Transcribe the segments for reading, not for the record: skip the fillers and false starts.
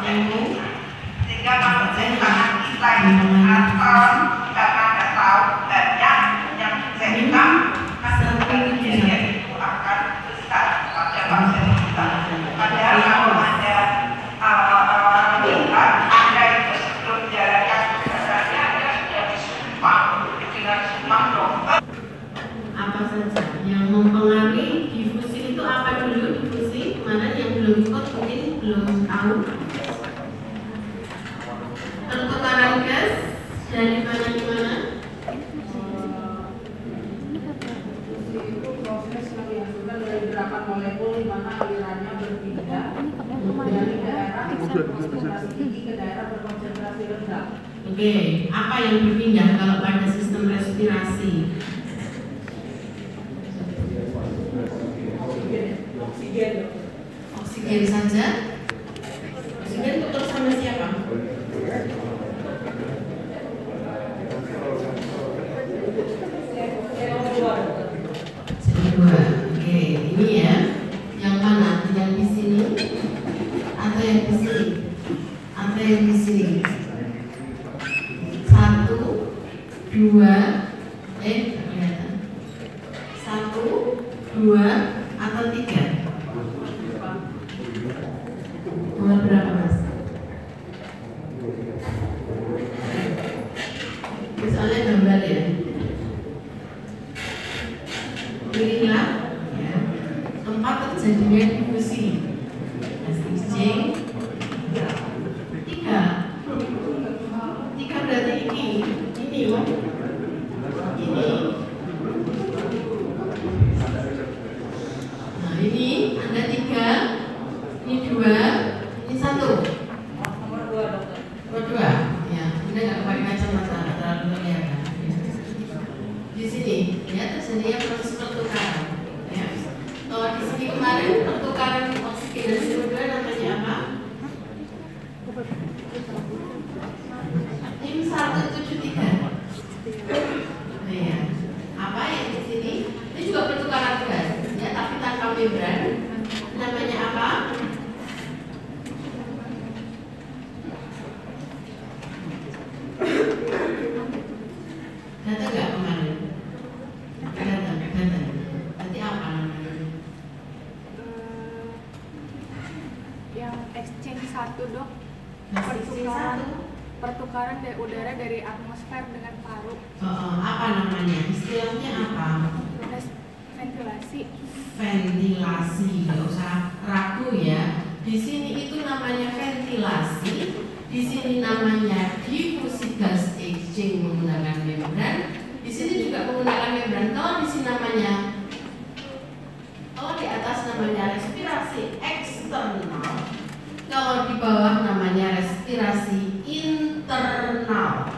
sehingga kalau tangan kita itu atau kita nggak tahu banyak yang dicetak kejadian itu akan besar pada pasien kita. Padahal kalau ada Anda itu sebelum menjalankan tugasnya Anda sudah disumpah dengan sumpah dokter. Apa saja yang mempengaruhi difusi itu apa dulu? Difusi mana yang belum ikut mungkin belum tahu. Pertukaran gas dari mana ke mana? Itu proses yang dihasilkan dari gerakan molekul di mana alirannya berpindah dari daerah berkonsentrasi tinggi ke daerah berkonsentrasi rendah. Oke, apa yang berpindah kalau pada sistem respirasi? Oksigen saja. Oksigen tuker sama siapa? CO2. Oke, ini ya. Yang mana? Yang di sini atau yang di sini? Atau yang di sini? 1, 2, kelihatan. 1, 2 atau 3? Nomor berapa mas? Misalnya gambar ya. Pilihlah ya, tempat terjadinya difusi. Gas exchange 3 berarti ini loh. Ini. Nah ini ada 3, ini 2, ini 1. Nomor 2 dokter. Nomor 2, ya. Anda nggak pakai kacamata, nggak terlalu kelihatan. Di sini, ya terjadinya proses pertukaran. Ya. Kalau di sini kemarin pertukaran oksigen dan CO2 namanya apa? Tim 173. Nah, ya. Apa yang di sini? Ini juga pertukaran gas, ya, tapi tanpa membran. Namanya apa? Data nggak kemarin? Data. Nanti apa namanya? Yang exchange 1 dok, Pertukaran. pertukaran dari udara dari atmosfer dengan paru. Apa namanya? Istilahnya apa? Ventilasi. Ventilasi, nggak usah ragu ya. Di sini itu namanya ventilasi, di sini namanya difusi gas exchange menggunakan membran. Di sini juga menggunakan membran. Kalau di sini namanya, kalau di atas namanya respirasi eksternal, kalau di bawah namanya respirasi internal.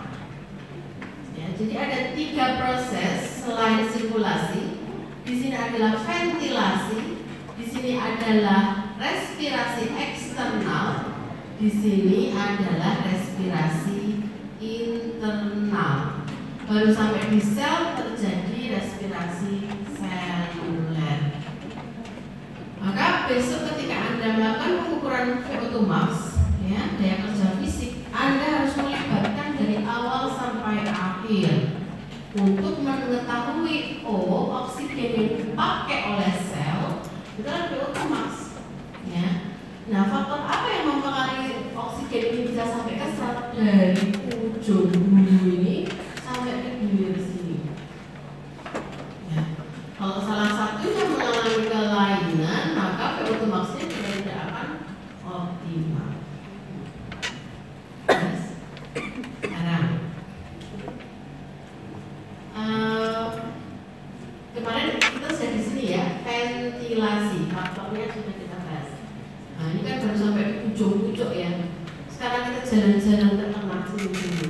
Ya, jadi ada 3 proses selain sirkulasi. Di sini adalah ventilasi, di sini adalah respirasi eksternal, di sini adalah respirasi internal. Baru sampai di sel terjadi respirasi seluler. Maka besok ketika Anda melakukan pengukuran VO2 max, ya, daya kerja fisik, Anda harus melibatkan dari awal sampai akhir untuk mengetahui oksigen yang dipakai oleh sel itu adalah VO2 max. Ya. Nah, faktor apa yang mempengaruhi oksigen ini bisa sampai ke sel dari ujung bulu ini sampai ke hilir sini? Ya. Kalau salah satunya mengalami kelainan, maka VO2 max-nya juga tidak akan optimal. Yes. Sekarang, kemarin kita sudah di sini ya, ventilasi faktornya sudah kita bahas. Nah ini kan baru sampai di ujung-ujung ya. Sekarang kita jalan-jalan ke tengah sini dulu.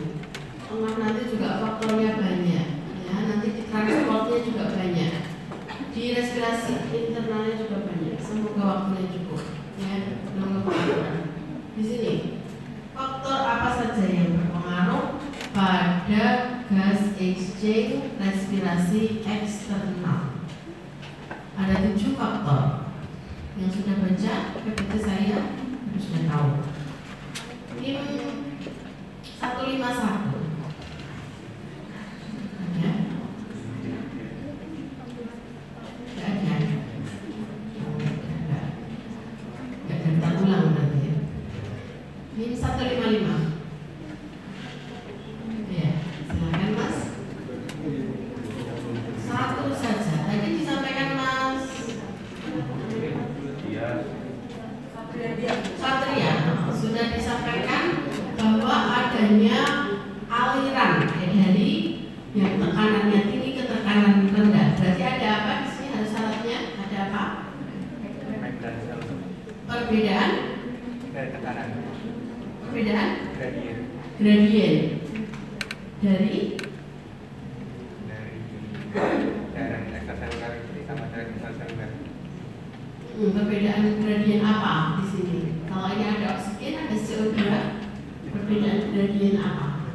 Tengah nanti juga faktornya banyak, ya. Nanti di transportnya juga banyak. Di respirasi internalnya juga banyak. Semoga waktunya cukup. Ya, belum kepengaruhan. Di sini faktor apa saja yang berpengaruh pada gas exchange respirasi eksternal? Ada 7 faktor. Yang sudah baca PPT saya sudah tahu. 151. Ada? Nggak ada. Nggak daftar ulang nanti ya. Ini 155. Ya, silakan Mas. Satu saja. Tadi disampaikan Mas Satria, sudah disampaikan bahwa adanya aliran dari yang tekanannya tinggi ke tekanan rendah. Berarti ada apa di sini? Harus syaratnya ada apa? Perbedaan perbedaan gradien dari darah ekstraseluler sama darah intraseluler. Perbedaan gradien apa di sini? Kalau ini ada oksigen, ada CO2, perbedaan gradien apa?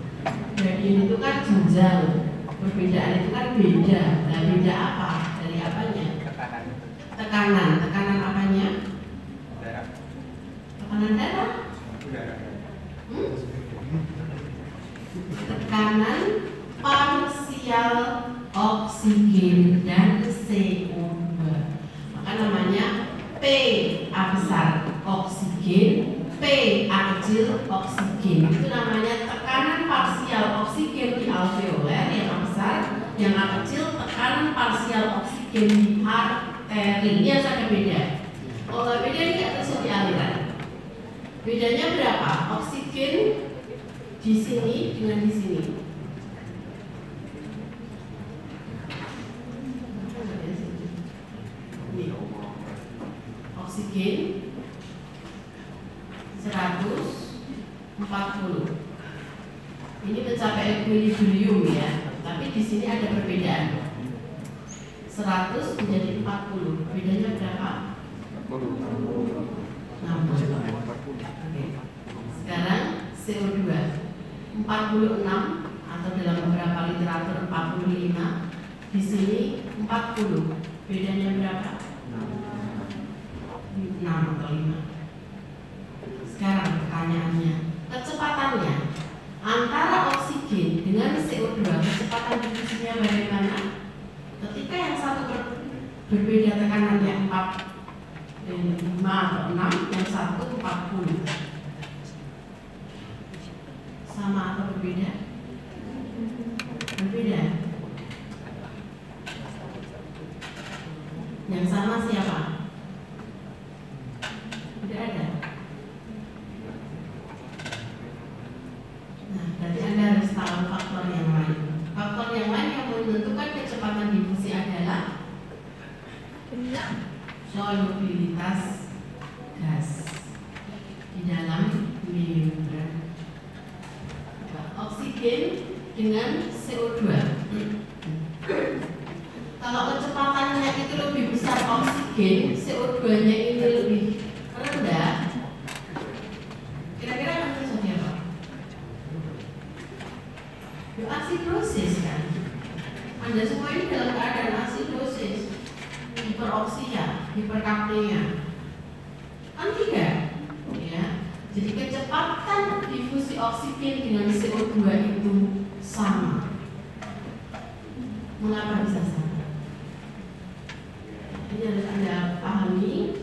Gradien itu kan jenjang, perbedaan itu kan beda. Nah, beda apa? Dari apanya? Tekanan apanya? Darah. Tekanan darah? Udara. Tekanan parsial oksigen dan CO2. Maka namanya P A besar oksigen, P A kecil oksigen. Itu namanya tekanan parsial oksigen di alveoler yang A besar, yang A kecil tekanan parsial oksigen di arteri. Ini harus ada beda. Kalau nggak beda ini nggak terjadi aliran. Bedanya berapa? Oksigen di sini dengan di sini. Ini. Oksigen 140. Ini mencapai equilibrium ya, tapi di sini ada perbedaan. 100 menjadi 40. Bedanya berapa? 60. Oke. Sekarang CO2 46 atau dalam beberapa literatur 45. Di sini 40. Bedanya berapa? 6 atau 5. Sekarang pertanyaannya, kecepatannya antara oksigen dengan CO2, kecepatan difusinya bagaimana? Ketika yang satu berbeda tekanannya 5 atau 6, yang satu 40. Sama atau berbeda? Berbeda. Yang sama siapa? Tidak ada. Nah, berarti Anda harus tahu faktor yang lain. Faktor yang lain yang menentukan kecepatan difusi adalah solubilitas gas di dalam membran. Oksigen dengan CO2. Kalau kecepatannya itu lebih besar oksigen, CO2-nya ini lebih rendah, kira-kira akan terjadi apa? Asidosis kan? Anda semua ini dalam keadaan asidosis, hiperoksia, hiperkapnia, kan tidak? Ya. Jadi kecepatan difusi oksigen dengan CO2 itu sama. Mengapa bisa sama? Ini harus Anda pahami,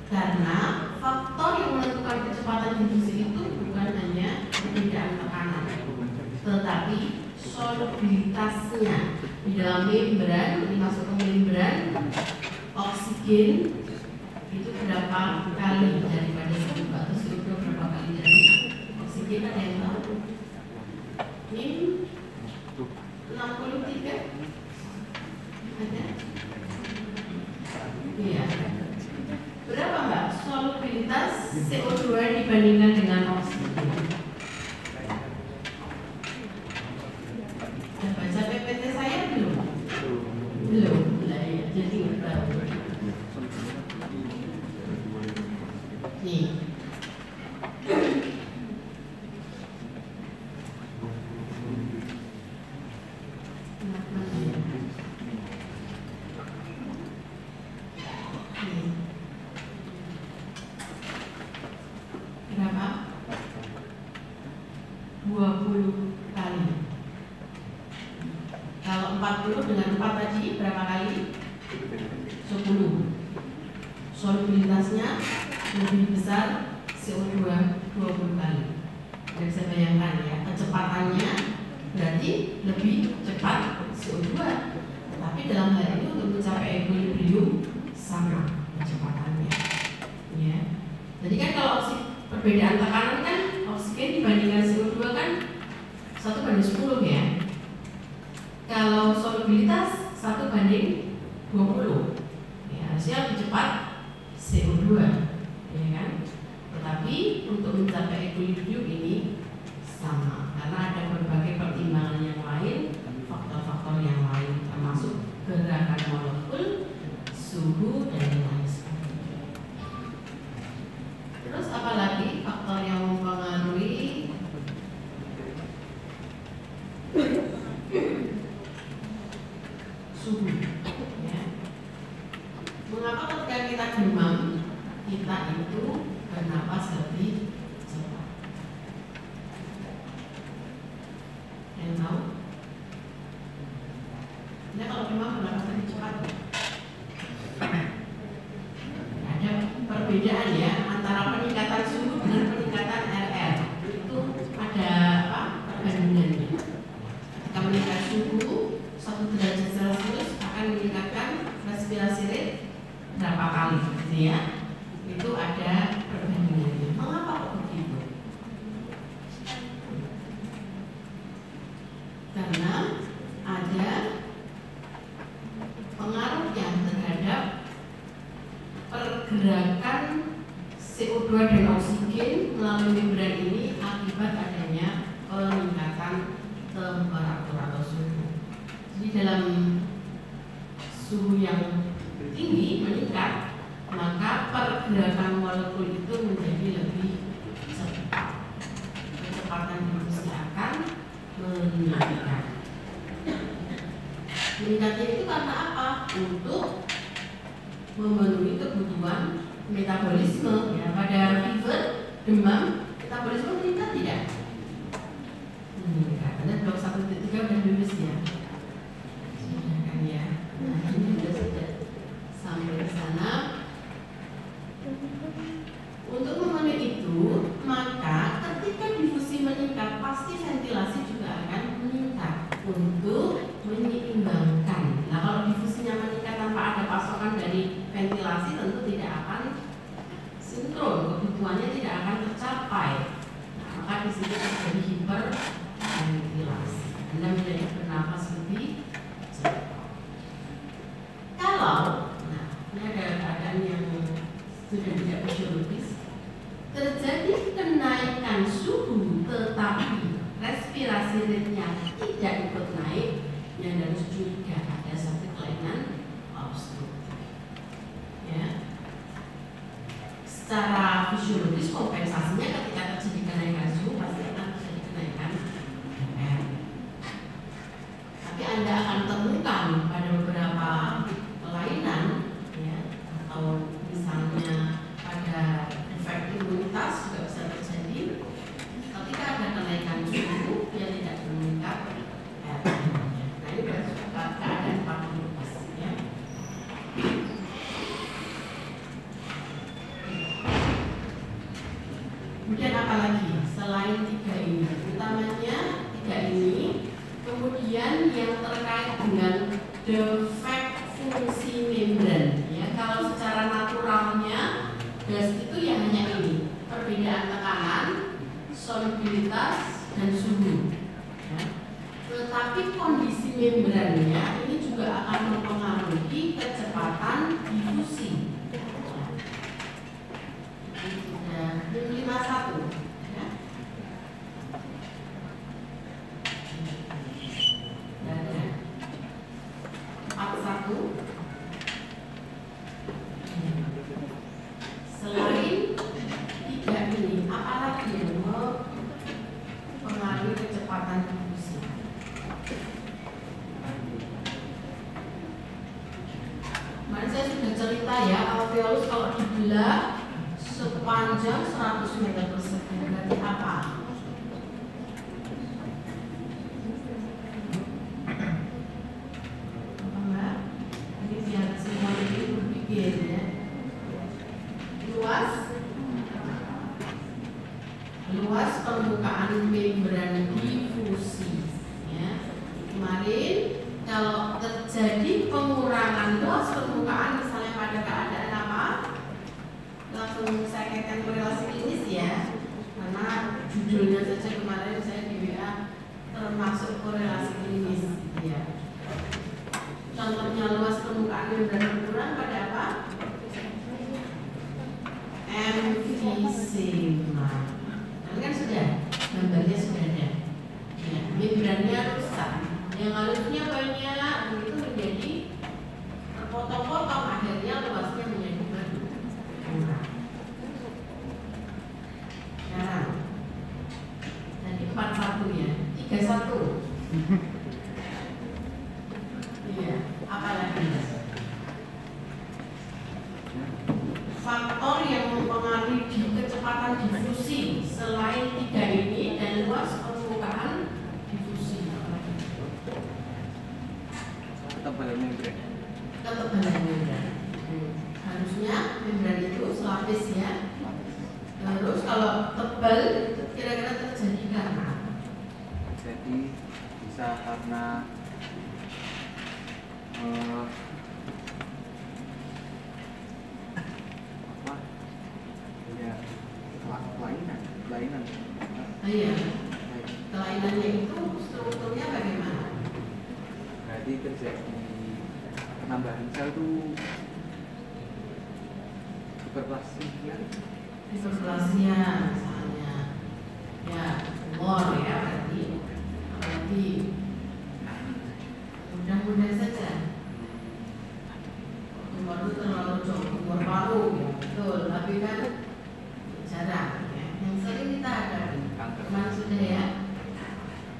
karena faktor yang menentukan kecepatan difusi itu bukan hanya perbedaan tekanan, tetapi solubilitasnya di dalam membran. Ini masuk ke membran, oksigen itu berapa kali daripada CO2 atau CO2 berapa kali dari oksigen? Ada yang tahu? Ini 63 ada? Iya. Berapa Mbak solubilitas CO2 dibandingkan dengan oksigen? Sudah baca PPT saya belum? Belum. Lah ya, jadi nggak tahu. Nih. Berapa? 20 kali. Kalau 40 dengan 4 tadi berapa kali? 10. Solubilitasnya lebih besar CO2 20 kali. Dan saya bayangkan ya, kecepatannya berarti lebih cepat CO2. Tapi dalam hal ini untuk mencapai equilibrium sama kecepatannya. Ya. Jadi kan kalau perbedaan tekanan kan oksigen dibandingkan CO2 kan 1:10 ya. Kalau solubilitas 1:20. Ya, harusnya lebih cepat CO2, ya kan? Tetapi untuk mencapai equilibrium ini sama karena ada berbagai pertimbangan yang lain, faktor-faktor yang lain termasuk gerakan molekul, suhu dan lain sebagainya. Terus apalagi faktor yang mempengaruhi suhu? Ya. Mengapa ketika kita demam kita itu bernapas lebih cepat? Yang tahu? Ya kalau demam bernapas lebih cepat. Ada perbedaan ya antara peningkatan suhu dengan peningkatan RR. Itu ada apa? Perbandingannya. Ketika meningkat suhu 1 derajat Celcius akan meningkatkan respirasi rate berapa kali, gitu ya? Itu ada perbandingannya. Mengapa kok begitu? Karena ada pengaruhnya terhadap pergerakan CO2 dan oksigen melalui membran ini akibat adanya peningkatan temperatur atau suhu. Jadi dalam suhu yang tinggi meningkat, maka pergerakan molekul itu menjadi lebih cepat. Kecepatan difusi akan meningkat. Meningkatnya itu karena apa? Untuk memenuhi kebutuhan metabolisme. Ya, pada fever, demam, metabolisme meningkat tidak? Meningkat. Anda blok 1.3 udah lulus ya? Sudah kan ya? Nah ini sudah sampai ke sana. Untuk memenuhi itu, maka ketika difusi meningkat, pasti ventilasi juga akan meningkat untuk menyeimbangkan. Nah kalau difusinya meningkat tanpa ada pasokan dari ventilasi, tentu tidak akan sinkron, kebutuhannya tidak akan tercapai. Nah, maka di sini terjadi hiperventilasi. Anda menjadi bernapas lebih cepat. Kalau, nah ini ada keadaan yang sudah tidak fisiologis, terjadi kenaikan suhu tetapi respirasi rate-nya tidak ikut naik, yang harus curiga ada satu kelainan obstruktif. Ya. Secara fisiologis kompensasinya ketika terjadi kenaikan suhu pasti akan terjadi kenaikan RR. Tapi Anda akan temukan pada beberapa kelainan, ya, atau misalnya pada efek imunitas juga bisa terjadi ketika ada kenaikan suhu yang tidak meningkat RR. Nah ini berarti keadaan patologis, ya. Kemudian apa lagi selain 3 ini? Utamanya 3 ini. Kemudian yang terkait dengan defek fungsi membran, ya. Kalau secara naturalnya gas itu ya hanya ini, perbedaan tekanan, solubilitas dan suhu, ya. Tetapi kondisi membrannya ini juga akan mempengaruhi kecepatan difusi. Sudah 51, ya. Dan 41. Selain 3 ini, apalagi yang mempengaruhi kecepatan difusi? Kemarin saya sudah cerita ya, alveolus kalau dibelah sepanjang 100 meter persegi berarti apa? luas permukaan membran difusi. Ya. Kemarin kalau terjadi pengurangan luas permukaan misalnya pada keadaan apa? Langsung saya kaitkan korelasi klinis ya. Karena judulnya saja kemarin saya di WA termasuk korelasi klinis ya. Contohnya luas permukaan membran berkurang pada apa? Emfisema. Kan sudah gambarnya sudah ada. Ya, membrannya rusak. Yang harusnya banyak begitu menjadi terpotong-potong, akhirnya luasnya menjadi berkurang. Sekarang tadi 41 ya, 31. Iya, apa lagi? Faktor yang mempengaruhi kecepatan difusi selain 3 ini dan luas permukaan difusi. Ketebalan membran. Ketebalan membran. Harusnya membran itu selapis ya. Terus kalau tebal itu kira-kira terjadi karena apa? Jadi bisa karena apa? Ya, kelainan. Iya. Kelainannya itu strukturnya bagaimana? Berarti terjadi penambahan sel itu hiperplasia. Hiperplasia misalnya, ya tumor ya berarti mudah-mudahan saja tumor itu terlalu jauh, tumor paru ya, betul, tapi kan jarang ya. Yang sering kita hadapi kemarin sudah ya,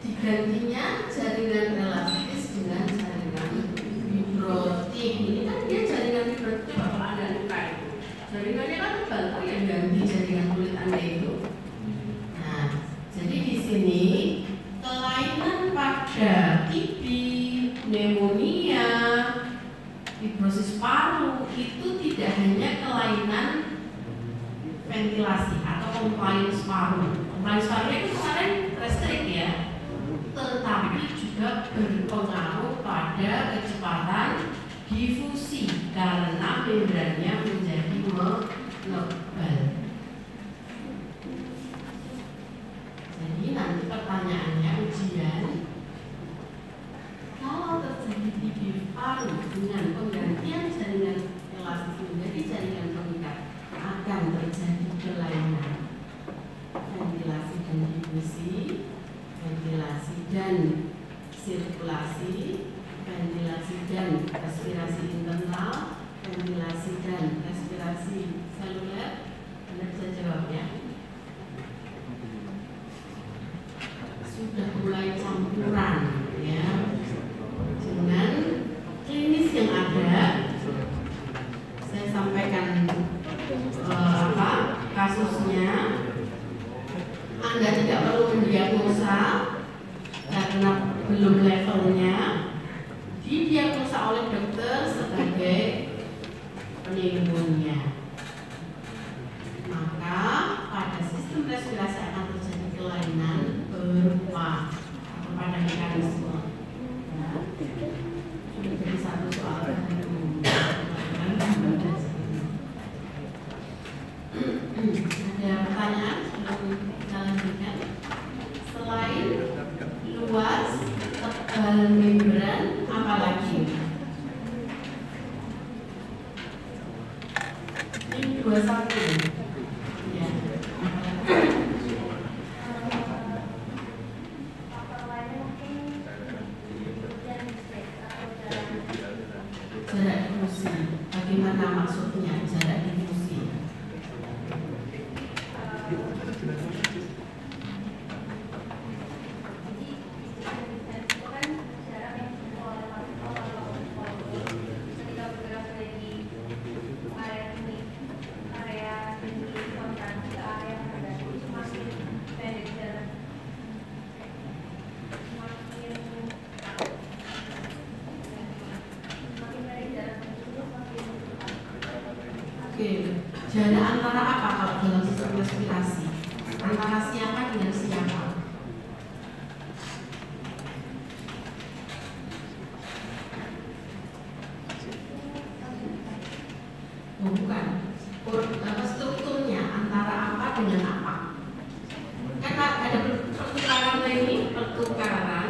digantinya jaringan elastis dengan jaringan fibrotik. Ini kan dia jaringan fibrotik, kalau ada luka itu jaringannya kan tebal, oh yang ganti jaringan kulit Anda itu. Nah, jadi di sini kelainan pada TB, pneumonia, fibrosis paru itu tidak hanya kelainan ventilasi atau compliance paru. Compliance paru itu kemarin restrik ya, tetapi juga berpengaruh pada kecepatan difusi karena membrannya menjadi menebal. Jadi nanti pertanyaannya ujian, kalau terjadi TB paru dengan penggantian jaringan elastis menjadi jaringan pengikat, akan terjadi kelainan ventilasi dan difusi, ventilasi dan sirkulasi, ventilasi dan respirasi internal, ventilasi dan respirasi seluler. Anda bisa jawab ya. Sudah mulai campuran ya dengan klinis yang ada. Saya sampaikan kasusnya. Anda tidak perlu mendiagnosa karena belum levelnya. Didiagnosa oleh dokter sebagai pneumonia. Maka pada sistem respirasi akan terjadi kelainan berupa pada mekanisme. Ya. Sudah jadi satu soal ada pertanyaan sebelum kita lanjutkan? Selain luas tebal membran, apa lagi? Ini 21. Ya. Jarak difusi. Bagaimana maksudnya jarak difusi? Oke, jarak antara apa kalau dalam sistem respirasi? antara siapa dengan siapa. Oh, bukan. Strukturnya antara apa dengan apa. Kan ada pertukaran ini, pertukaran.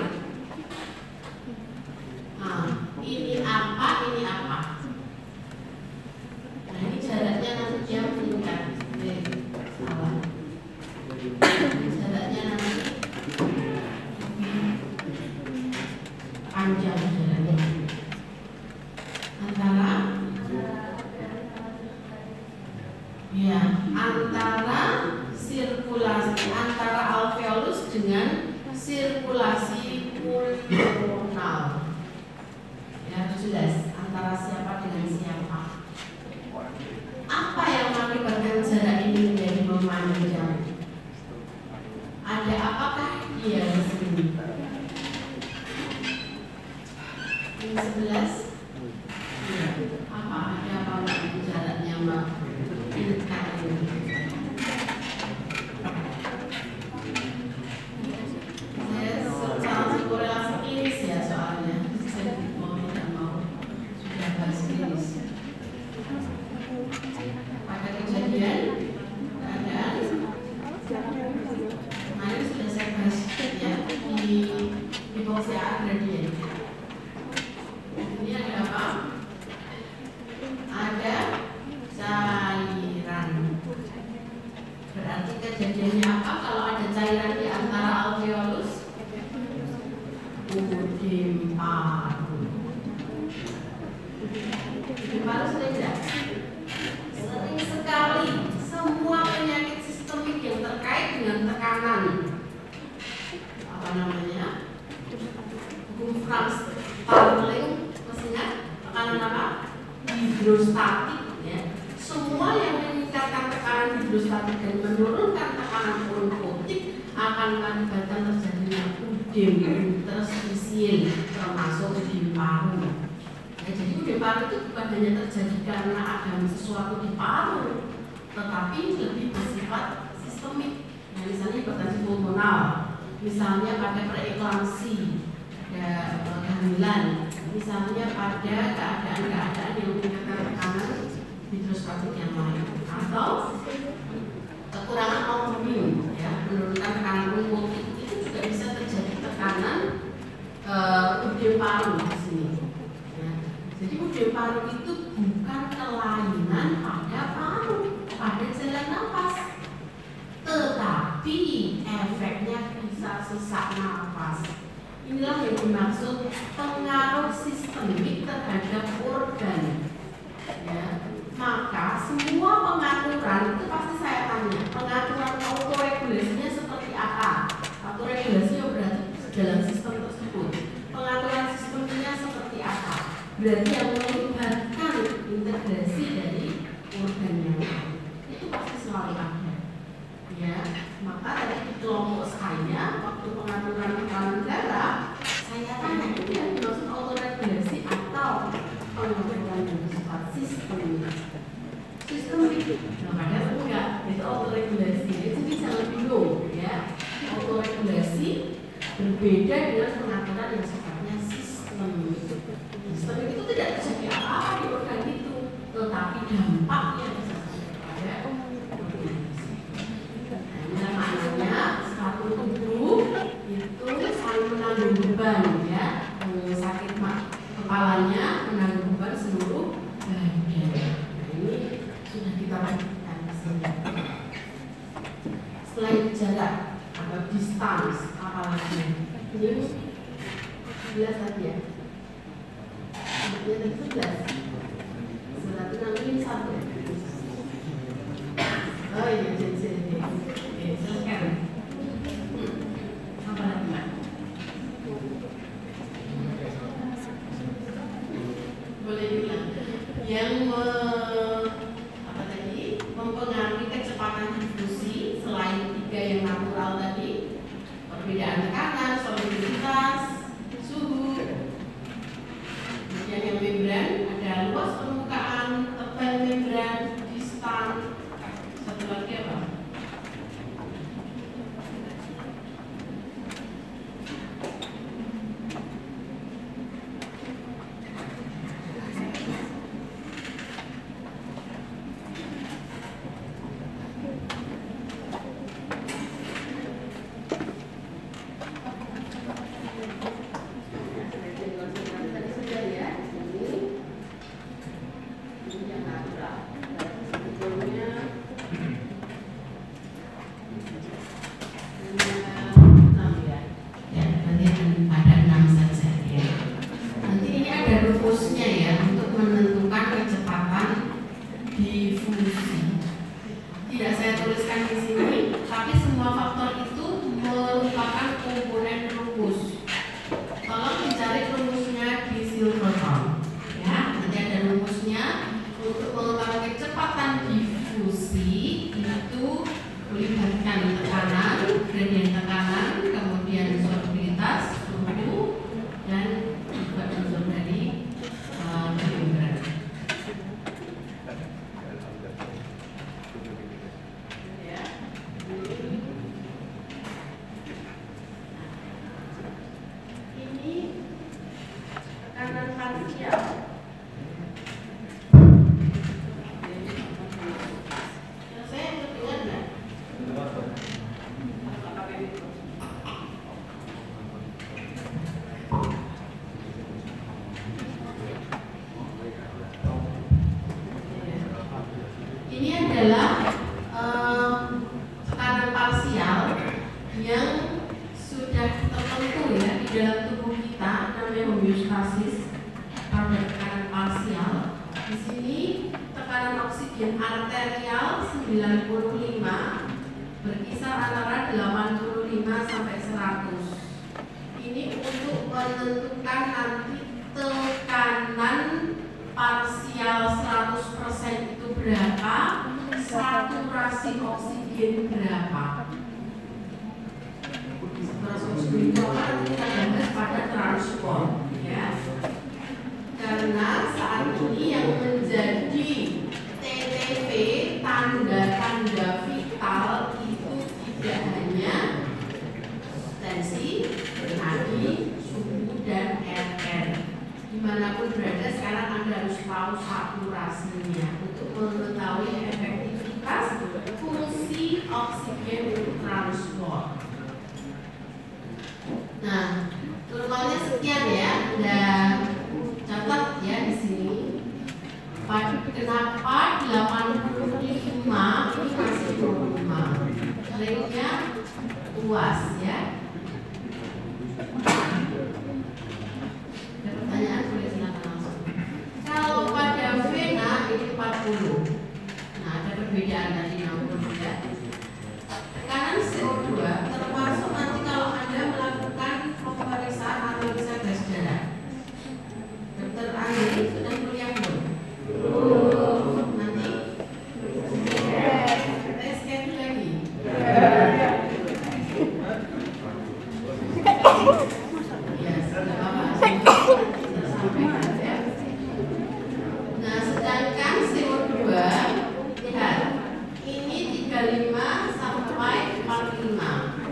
Nah, ini apa, ini apa. Nah, ini jaraknya nanti dia meningkat. Salah. Jaraknya nanti panjang jaraknya. Antara sirkulasi antara alveolus dengan sirkulasi pulmonal. Ya, jelas antara siapa dengan siapa. Apa yang mengakibatkan jarak ini menjadi memanjang? Ada apakah dia di sini? Ini 11. Ya, apa ada apa jaraknya Mbak? Hidrostatik, ya. Semua yang meningkatkan tekanan hidrostatik dan menurunkan tekanan onkotik akan mengakibatkan terjadinya udem interstisial, termasuk udem paru. Ya, jadi udem paru itu bukan hanya terjadi karena ada sesuatu di paru, tetapi lebih bersifat sistemik. Ya, misalnya hipertensi pulmonal, misalnya pada preeklamsi, ada kehamilan, misalnya pada keadaan-keadaan yang meningkatkan tekanan hidrostatik yang lain, atau kekurangan albumin, ya, menurunkan tekanan onkotik itu juga bisa terjadi tekanan udem paru di sini. Ya. Jadi udem paru itu bukan kelainan pada paru, pada jalan nafas, tetapi efeknya bisa sesak nafas. Inilah yang dimaksud pengaruh sistemik terhadap organ. Ya, maka semua pengaturan itu pasti saya tanya, pengaturan autoregulasinya seperti apa? Autoregulasi yang berarti dalam sistem tersebut. Pengaturan sistemnya seperti apa? Berarti yang melibatkan integrasi dari organ yang lain. Itu pasti selalu ada. Ya, maka tadi di kelompok saya waktu pengaturan tekanan darah, saya tanya ini yang dimaksud autoregulasi atau pengaturan yang bersifat sistemik. Nah, padahal enggak, itu autoregulasi. Jadi jangan bingung, ya. Autoregulasi berbeda dengan pengaturan yang sifatnya sistemik. Sistemik itu tidak terjadi apa-apa di organ itu, tetapi dampaknya bisa sampai pada maknanya satu tubuh itu saling menanggung beban, ya. Sakit kepalanya menanggung beban seluruh badan. Nah, ini sudah kita lakukan di sini. Selain jarak atau distance, apalagi ini 11 tadi, ya. Ini tadi 11. Berarti nanti ini 1. Oh iya, jadi. Silakan. Apa lagi, Mbak? Boleh bilang yang apa tadi mempengaruhi kecepatan difusi selain 3 yang natural tadi, perbedaan tekanan, soliditas, suhu. Kemudian yang membran ada luas permukaan, tebal membran, distan. Satu lagi apa? oksigen arterial 95, berkisar antara 85 sampai 100. Ini untuk menentukan nanti tekanan parsial 100% itu berapa, saturasi oksigen berapa. Saturasi oksigen itu akan kita bahas pada transport, ya. Karena saat ini yang menjadi TTP, tanda-tanda vital itu tidak hanya tensi, nadi, suhu, dan RR. Dimanapun berada sekarang Anda harus tahu saturasinya untuk mengetahui efektivitas fungsi oksigen untuk transport. Nah, normalnya sekian ya, dan catat ya di sini. Kenapa 85 ini masih 25? Ringnya luas ya. Ada pertanyaan boleh silakan langsung. Kalau pada vena ini 40. Nah, ada perbedaan tadi 60 ya. Tekanan CO2 termasuk nanti kalau Anda melakukan pemeriksaan analisa gas darah. Dokter Andri sudah kuliah belum? Nanti tes schedule lagi. Ya, sudah apa-apa. Sampaikan ya. Nah, sedangkan CO2 lihat ini 35 sampai 45.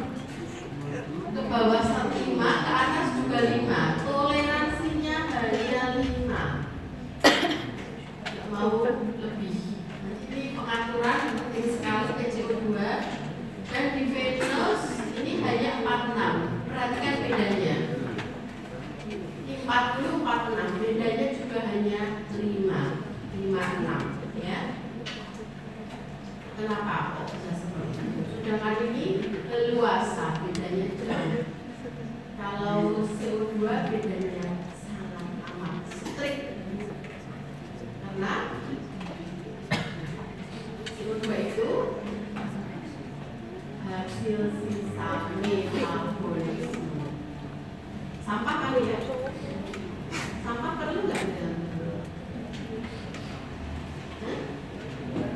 Ke bawah 5, ke atas juga 5. Toleransinya hanya 5. Tidak mau lebih. Nanti ini pengaturan penting sekali ke CO2. Dan di venous ini hanya 46. Perhatikan bedanya. Ini 40, 46. Bedanya juga hanya 56 ya. Kenapa kok bisa seperti itu? Sedangkan ini leluasa bedanya jauh. Kalau CO2 bedanya sangat amat strict. Karena CO2 itu hasil sisa metabolisme. Sampah kali ya? Sampah perlu nggak di dalam tubuh?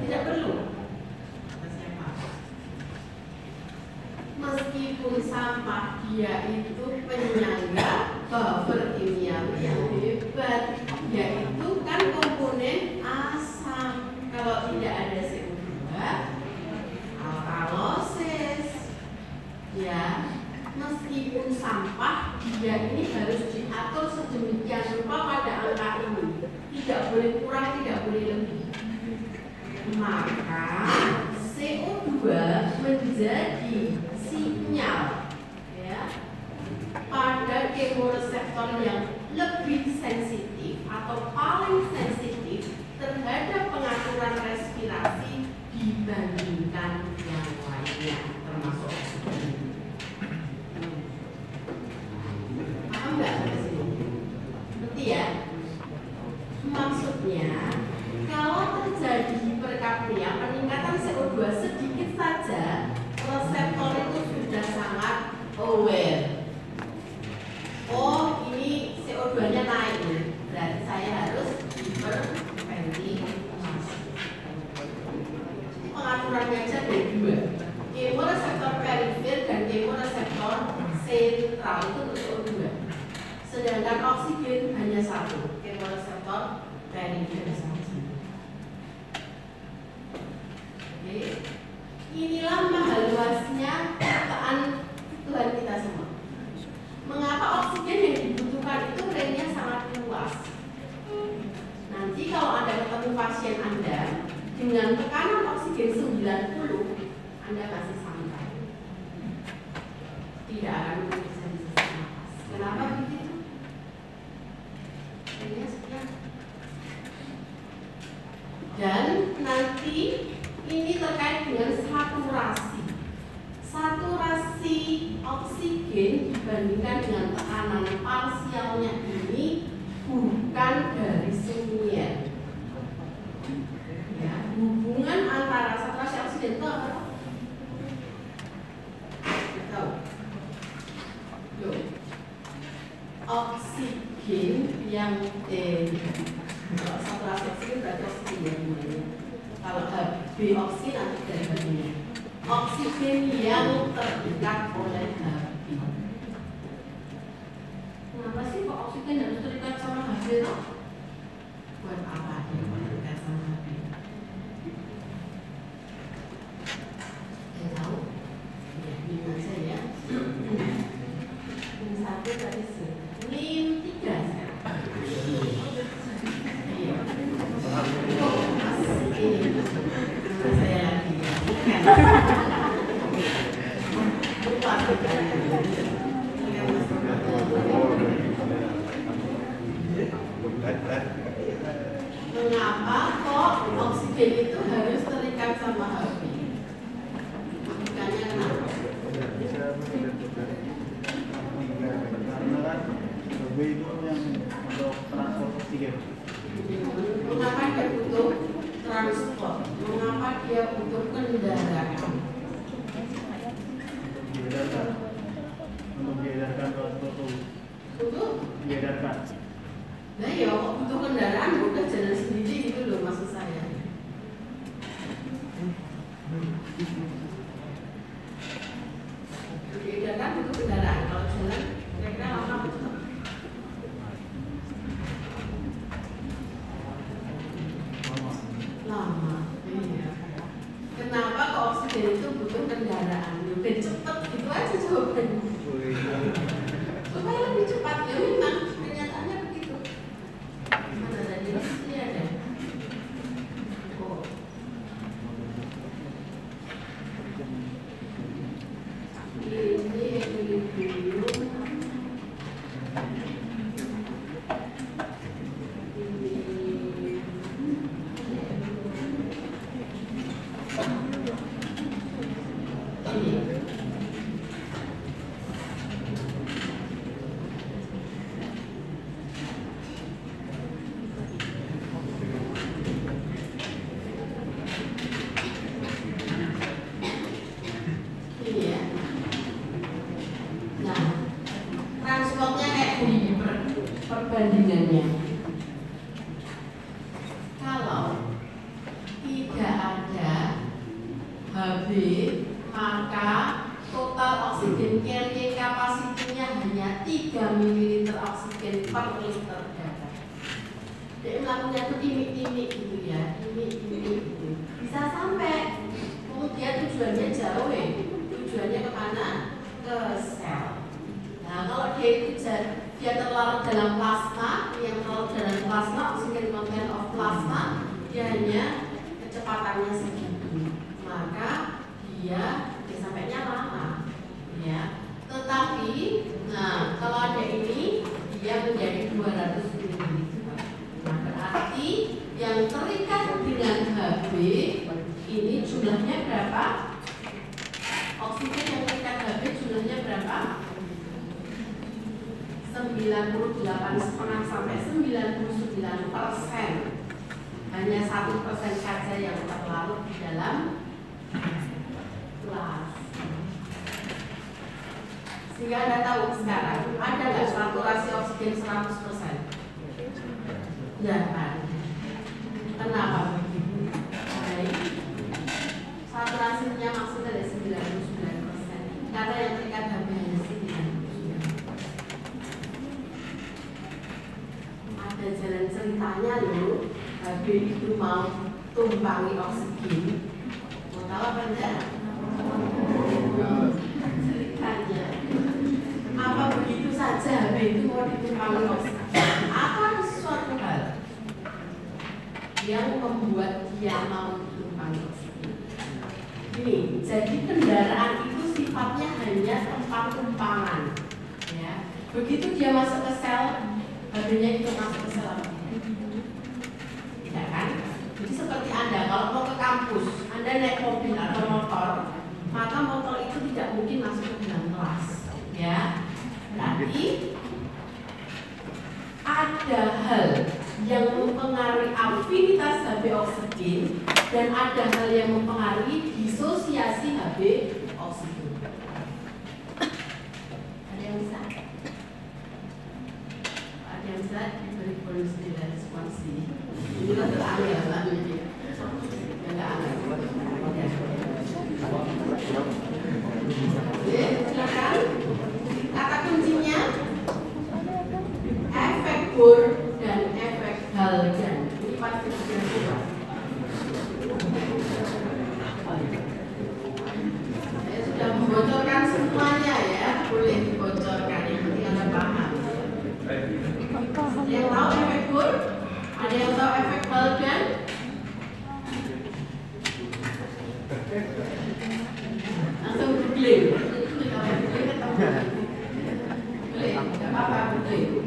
Tidak perlu. Kata siapa? Meskipun sampah dia itu penyangga buffer kimiawi yang hebat, yaitu kan komponen asam. Kalau tidak ada CO2, alkalosis, ya. Meskipun sampah, dia ini harus diatur sedemikian rupa pada angka ini. Tidak boleh kurang, tidak boleh lebih. Maka CO2 menjadi sinyal ya pada kemoreseptor yang lebih sensitif atau paling sensitif terhadap pengaturan respirasi dibandingkan yang lainnya, termasuk oksigen. Paham nggak sampai sini? Ngerti ya? Maksudnya kalau terjadi hiperkapnia, peningkatan CO2 sedikit saja, reseptor itu sudah sangat aware. Oh, ini CO2-nya naik, berarti saya harus hiperventilasi. Pengaturannya aja ada 2, kemoreseptor perifer dan kemoreseptor sentral itu untuk CO2. Sedangkan oksigen hanya 1, kemoreseptor perifer saja. Oke. Inilah mahal luasnya ciptaan Tuhan kita semua. Mengapa oksigen yang dibutuhkan itu range-nya sangat luas? Nanti kalau Anda ketemu pasien Anda dengan tekanan oksigen 90, Anda masih santai. Tidak akan bisa sesak nafas. Kenapa begitu? Range-nya sekian. Dan nanti ini terkait dengan saturasi. Saturasi oksigen dibandingkan dengan tekanan parsialnya ini bukan dari sumber. Ya. oksigen yang kalau saturasi oksigen berarti oksigen yang namanya. Kalau Hb oksigen nanti dari bagiannya. Oksigen yang terikat oleh Hb. Kenapa sih kok oksigen harus terikat sama Hb toh? Buat apa dia terikat sama Hb? Saya tahu. Ya, ini saya. Ini satu tadi sih. Ini 3 sekarang. Iya. Ini saya lagi ya. Lupa mengapa kok oksigen itu harus terikat sama Hb? Makanya kenapa? Karena kan Hb itu yang untuk transport oksigen. Mengapa dia butuh transport? Mengapa dia butuh kendaraan? Untuk diedarkan ke tubuh. Untuk? Diedarkan. Nah ya, kok butuh kendaraan udah jalan sendiri gitu loh maksud saya. Diedarkan butuh kendaraan, kalau jalan kira-kira lama betul. Lama, iya. Kenapa kok oksigen itu butuh kendaraan? Biar cepet gitu aja jawabannya. Supaya lebih cepat ya memang kenyataannya begitu. Mana tadi? Iya ada. Oh. Ini equilibrium. Perbandingannya, kalau tidak ada Hb, maka total oksigen carrying capacity-nya hanya 3 ml oksigen per liter darah. Jadi melakukannya itu imik-imik gitu ya, imik-imik gitu. Bisa sampai, kemudian tujuannya jauh ya, tujuannya kemana? Ke sel. Nah kalau dia itu dia terlarut dalam plasma, yang terlarut dalam plasma, oksigen content of plasma, dia hanya kecepatannya segitu, maka dia sampainya lama, ya. Tetapi, nah kalau ada ini, dia menjadi 200 ml. Nah berarti yang terikat dengan Hb ini jumlahnya berapa? Oksigen yang terikat Hb jumlahnya berapa? 98,5 sampai 99%. Hanya 1% saja yang terlarut di dalam plasma. Sehingga Anda tahu sekarang ada nggak saturasi oksigen 100%? Tidak ada. Kenapa begitu? Baik. Saturasinya maksudnya dari 99%. Karena yang terikat Hb hanya 99%. Ada jalan ceritanya loh, Hb itu mau tumpangi oksigen. Mau tahu apa enggak? Ceritanya apa begitu saja Hb itu mau ditumpangi oksigen? Apa sesuatu hal yang membuat dia mau ditumpangi oksigen? Ini, jadi kendaraan itu sifatnya hanya tempat tumpangan, ya. Begitu dia masuk ke sel, Hb-nya itu masuk ke sel. Tidak kan? Jadi seperti Anda kalau mau ke kampus, Anda naik mobil atau motor, maka motor itu tidak mungkin masuk ke dalam kelas, ya. Berarti ada hal yang mempengaruhi afinitas Hb oksigen dan ada hal yang mempengaruhi disosiasi Hb oksigen. Ada yang bisa? Saya sudah membocorkan semuanya ya, boleh dibocorkan yang penting Anda paham. Ada yang tahu efek Bohr? Ada yang tahu efek Balkan? Langsung googling. Kalau googling ketemu. Boleh, tidak apa-apa googling.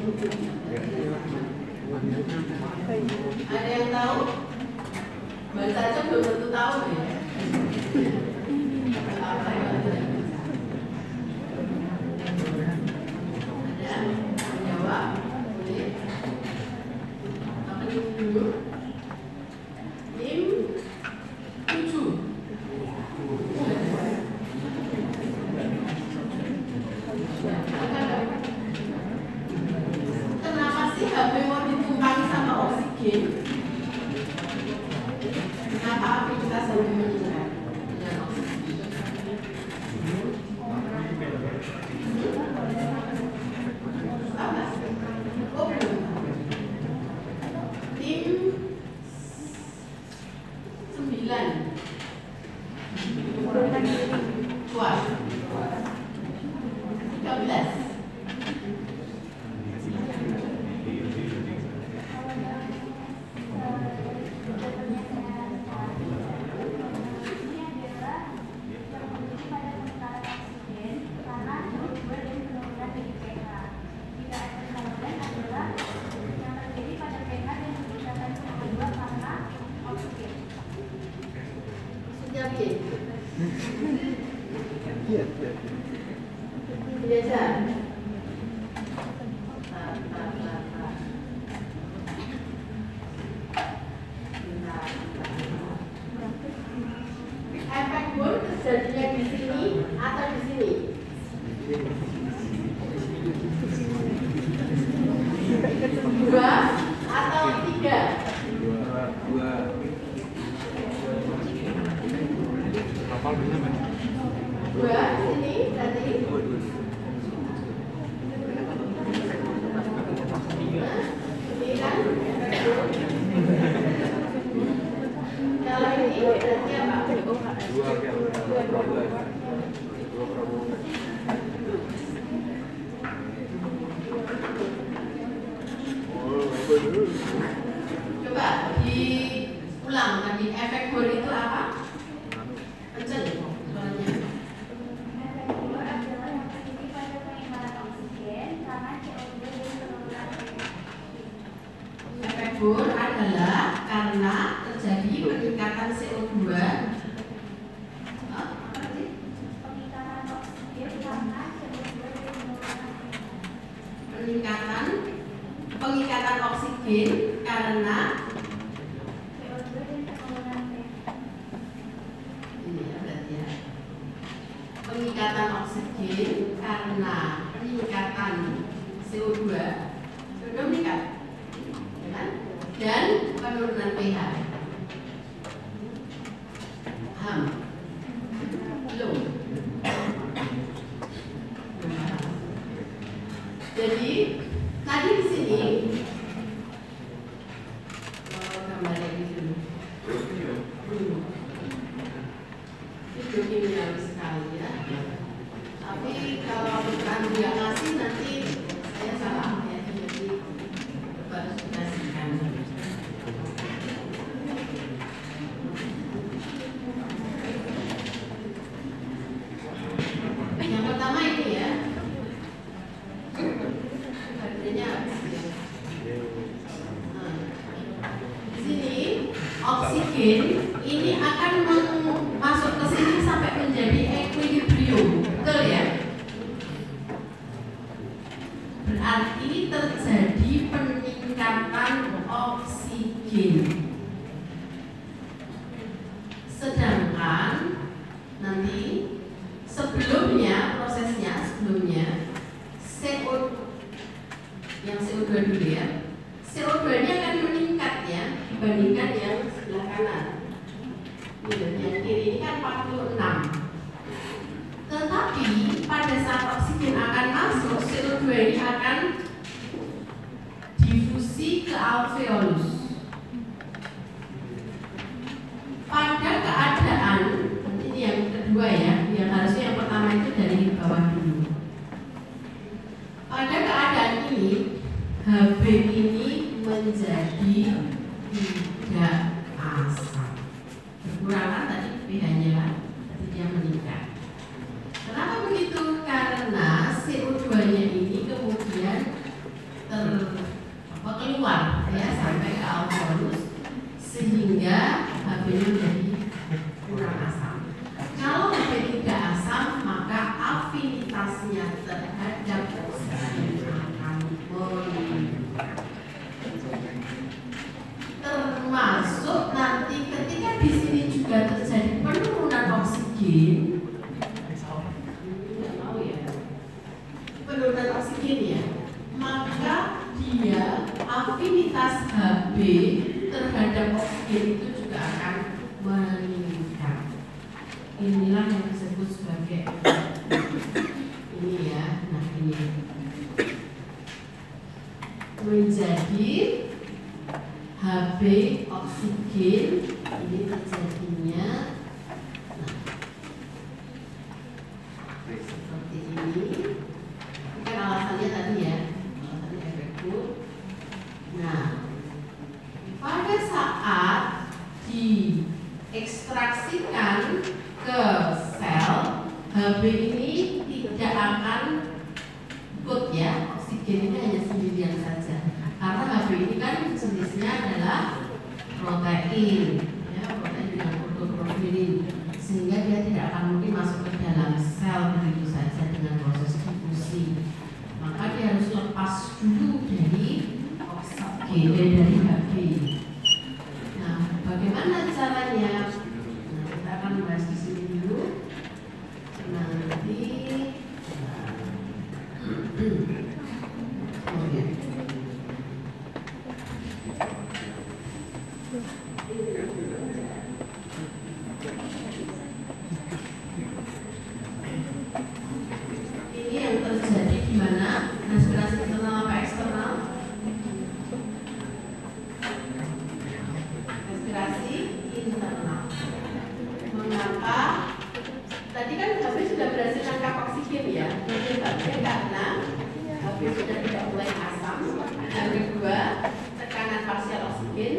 Ada yang tahu? Baca aja belum tentu tahu ya. Apa yang tidak bisa? Ada? Jawab? Boleh? Apa dulu? Tim 7. Kenapa sih HP mau ditumpangi sama oksigen? Kenapa api kita selalu meningkat dengan oksigen? Apa? Oh, belum. Tim 9. Kuat. 13. Biasa. Efek Bohr terjadinya di sini atau di sini? Dua atau tiga? Dua. Dua di sini berarti? Ini kan efek Bohr. Kalau ini berarti apa? Dua problem. Coba diulang tadi efek Bohr itu apa? Kenceng suaranya. Efek Bohr adalah karena terjadi peningkatan CO2. Pengikatan oksigen karena ini ya berarti ya. Pengikatan oksigen karena peningkatan CO2 meningkat, ya kan? Dan penurunan pH. Paham? Belum? Jadi tadi di sini gambarnya di sini. Itu kimiawi sekali ya. Tapi kalau bukan dia ngasih nanti saya salah ya. Jadi harus dikasihkan. Yang pertama ini ya. Di sini oksigen ini akan masuk ke sini sampai menjadi equilibrium, betul ya? Berarti terjadi peningkatan oksigen. Sedangkan nanti prosesnya sebelumnya yang CO2 dulu ya. CO2-nya akan meningkat ya dibandingkan yang sebelah kanan. Yang kiri ini kan 46. Tetapi pada saat oksigen akan masuk, CO2 ini akan difusi ke alveolus. HB ini menjadi tidak asam. Kekurangan tadi pH-nya kan, tadi dia meningkat. Kenapa begitu? Karena CO2-nya ini kemudian keluar ya sampai ke alveolus sehingga HB-nya menjadi kurang asam. Kalau HB tidak asam, maka afinitasnya terhadap oksigen akan meningkat. Termasuk nanti ketika di sini juga terjadi penurunan oksigen, penurunan oksigen ya, maka dia afinitas HB terhadap oksigen itu juga akan meningkat. Inilah yang disebut sebagai ini ya, nah ini menjadi HB oksigen ini terjadinya seperti ini. Kan alasannya tadi ya, alasannya efek Cook. Nah, pada saat diekstraksikan ke sel, HB ini tidak akan ikut ya, oksigen ini hanya sendirian saja. Karena HB ini kan jenisnya adalah protein, ya, protein dengan protoprofilin, sehingga dia tidak akan mungkin masuk ke dalam sel begitu saja dengan proses difusi. Maka dia harus lepas dulu dari oksigen dari HB. Nah, bagaimana caranya? Nah, kita akan bahas di sini dulu. Nanti oh ya. Ini yang terjadi di mana? Respirasi internal apa eksternal? Respirasi internal. Mengapa? Tadi kan HB sudah berhasil nangkap oksigen ya. Penyebabnya karena HB sudah tidak mulai asam. Yang kedua, tekanan parsial oksigen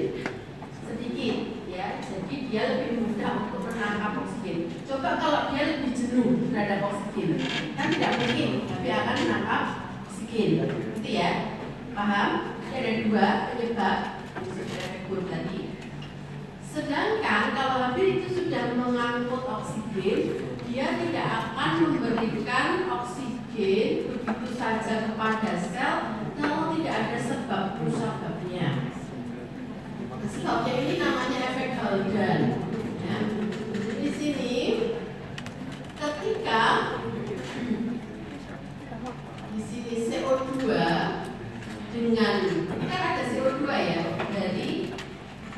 sedikit ya. Jadi dia lebih mudah untuk menangkap oksigen. Coba kalau dia lebih jenuh terhadap oksigen, kan tidak mungkin HB akan menangkap oksigen. Gitu ya. Paham? Jadi ada dua penyebab efek Cook tadi. Sedangkan kalau HB itu sudah mengangkut oksigen, dia tidak akan memberikan oksigen begitu saja kepada sel kalau tidak ada sebab musababnya. Sebabnya ini namanya efek Haldane. Ya. Di sini ketika di sini CO2 dengan kan ada CO2 ya dari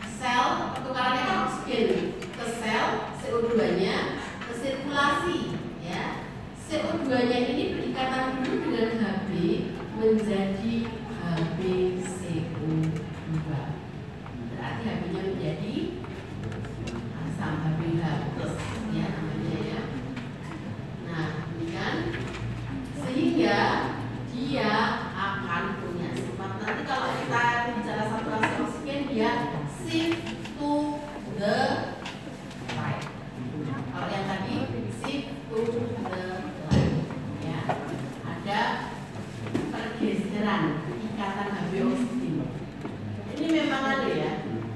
sel, tukarannya kan oksigen ke sel, CO2-nya ke sirkulasi ya. CO2-nya ini berikatan dulu dengan HB menjadi HbCO2. Berarti HB-nya menjadi asam HbH+ ya namanya ya. Nah, ini kan sehingga dia akan punya sifat, nanti kalau kita bicara saturasi oksigen dia shift to the right. Kalau yang tadi shift to the left ya. Ada pergeseran ikatan HB oksigen. Ini memang ada ya.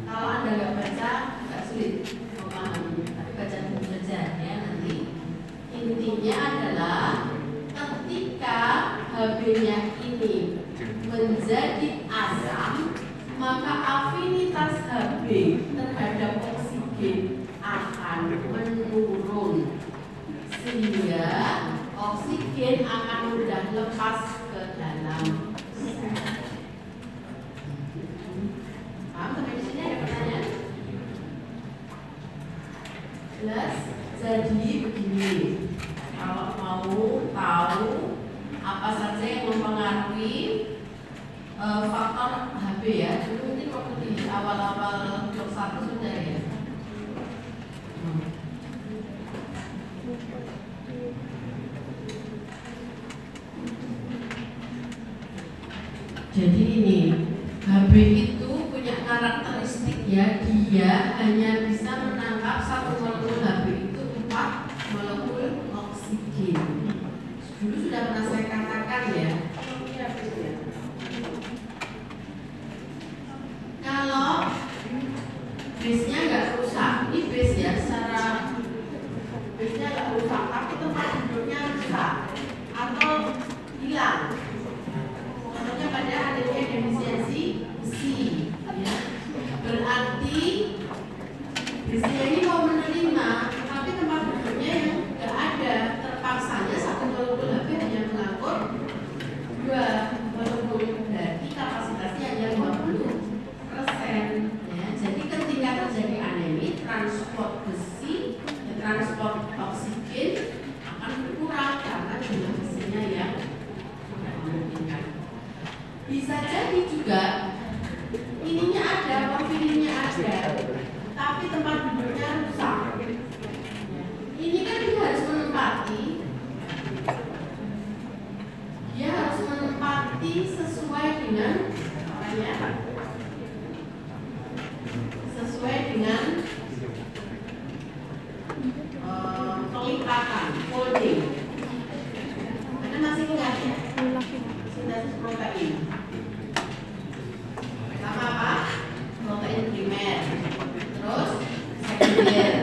Kalau Anda nggak baca nggak sulit memahami, tapi baca buku saja ya nanti. Intinya adalah ketika HB-nya ini menjadi asam, maka afinitas HB terhadap oksigen akan menurun, sehingga oksigen akan mudah lepas ke dalam sel. Paham sampai di sini? Ada pertanyaan? Jelas? Jadi begini, kalau mau tahu apa saja yang mempengaruhi faktor HB ya, dulu mungkin waktu di awal-awal blok 1 sudah ya. Jadi ini Hb itu punya karakteristik ya, dia hanya bisa menangkap satu molekul Hb itu 4 molekul oksigen. Dulu sudah pernah saya katakan ya. Kalau base-nya nggak rusak, ini base ya, secara base-nya nggak rusak, tapi tempat duduknya rusak atau hilang. Contohnya pada adanya defisiensi besi, ya. Berarti besinya ini mau menerima, tapi tempat duduknya yang nggak ada, terpaksanya satu molekul Hb hanya mengangkut 2 molekul, berarti kapasitasnya hanya 50%. Ya. Jadi ketika terjadi anemi, transport besi, transport oksigen akan berkurang karena jumlah besinya yang tidak memungkinkan. Bisa jadi juga ininya ada, porfirinnya ada, tapi tempat duduknya rusak. Ini kan dia harus menempati, sesuai dengan apa ya? Sesuai dengan pelipatan, folding. Anda masih ingat ya? Sintesis protein. Pertama apa? Protein primer. Terus sekunder.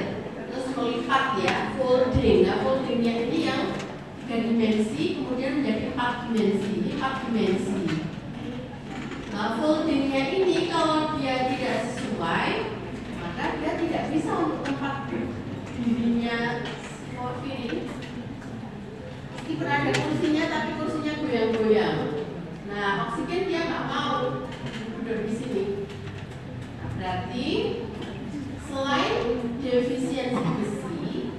Terus melipat ya, folding. Nah, foldingnya ini yang 3 dimensi kemudian menjadi 4 dimensi. Ini 4 dimensi. Nah, foldingnya ini kalau dia tidak sesuai, maka dia tidak bisa untuk tempat dirinya porfirin. Meski berada kursinya, tapi kursinya goyang-goyang. Nah, oksigen dia nggak mau duduk di sini. Nah, berarti selain defisiensi besi,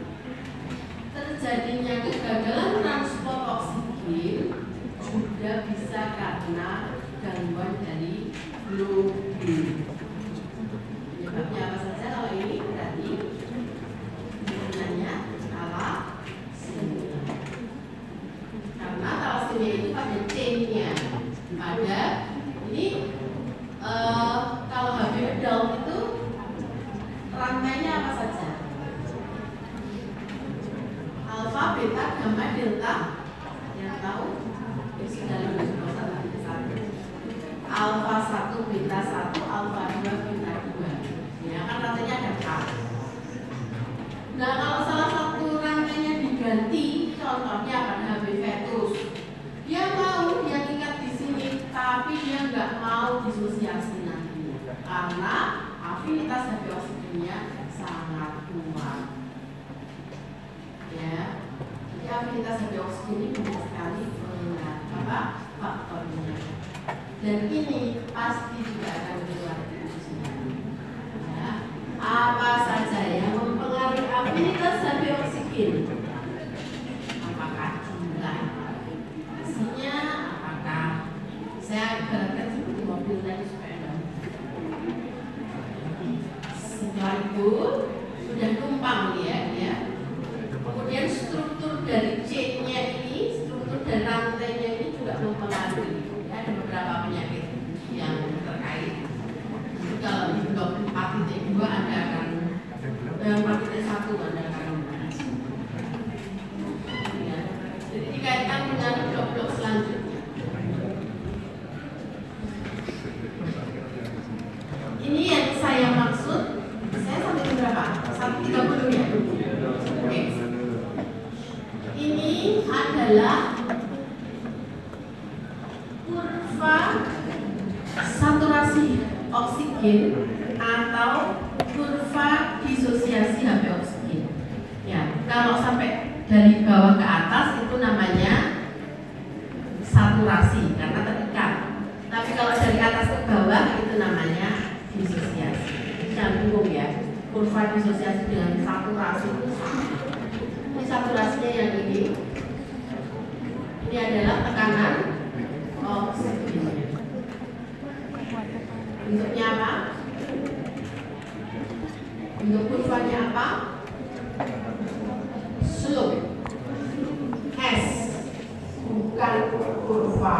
terjadinya kegagalan transport oksigen juga bisa karena gangguan dari globin. Penyebabnya apa saja kalau ini berarti sebenarnya thalassemia. Karena thalassemia itu pada chain-nya, pada ini kalau Hb adult itu rantainya apa saja? Alfa, beta, gamma, delta. Yang tahu? Sudah lulus alfa 1, beta 1, alfa 2, beta 2. Ya kan rantainya ada K. Nah, kalau salah satu rantainya diganti, contohnya pada Hb fetus, dia mau dia tingkat di sini, tapi dia nggak mau disosiasi nantinya karena afinitas Hb oksigennya sangat kuat. Ya, jadi afinitas Hb oksigen ini banyak sekali faktornya. Dan ini pasti juga akan keluar di sini. Ya. Apa saja yang mempengaruhi afinitas Hb oksigen? Apakah jumlah isinya? Apakah saya ibaratkan seperti mobil tadi supaya setelah itu sudah tumpang ya. Kemudian struktur dari chain-nya ini, struktur dari rantainya ini juga mempengaruhi. Ada beberapa penyakit yang terkait. Jadi kalau di blok 4.2 Anda akan 4.1 Anda akan ya. Jadi dikaitkan dengan blok-blok selanjutnya. Ini yang saya maksud. Saya sampai berapa? 1.30 ya. Oke. Ini adalah kurva saturasi oksigen atau kurva disosiasi Hb oksigen. Ya, kalau sampai dari bawah ke atas itu namanya saturasi karena terikat. Tapi kalau dari atas ke bawah itu namanya disosiasi. Jangan bingung ya. Kurva disosiasi dengan saturasi itu sama. Ini saturasinya yang ini. Ini adalah tekanan oksigen. Bentuknya apa? Bentuk kurvanya apa? Slope. S. Bukan kurva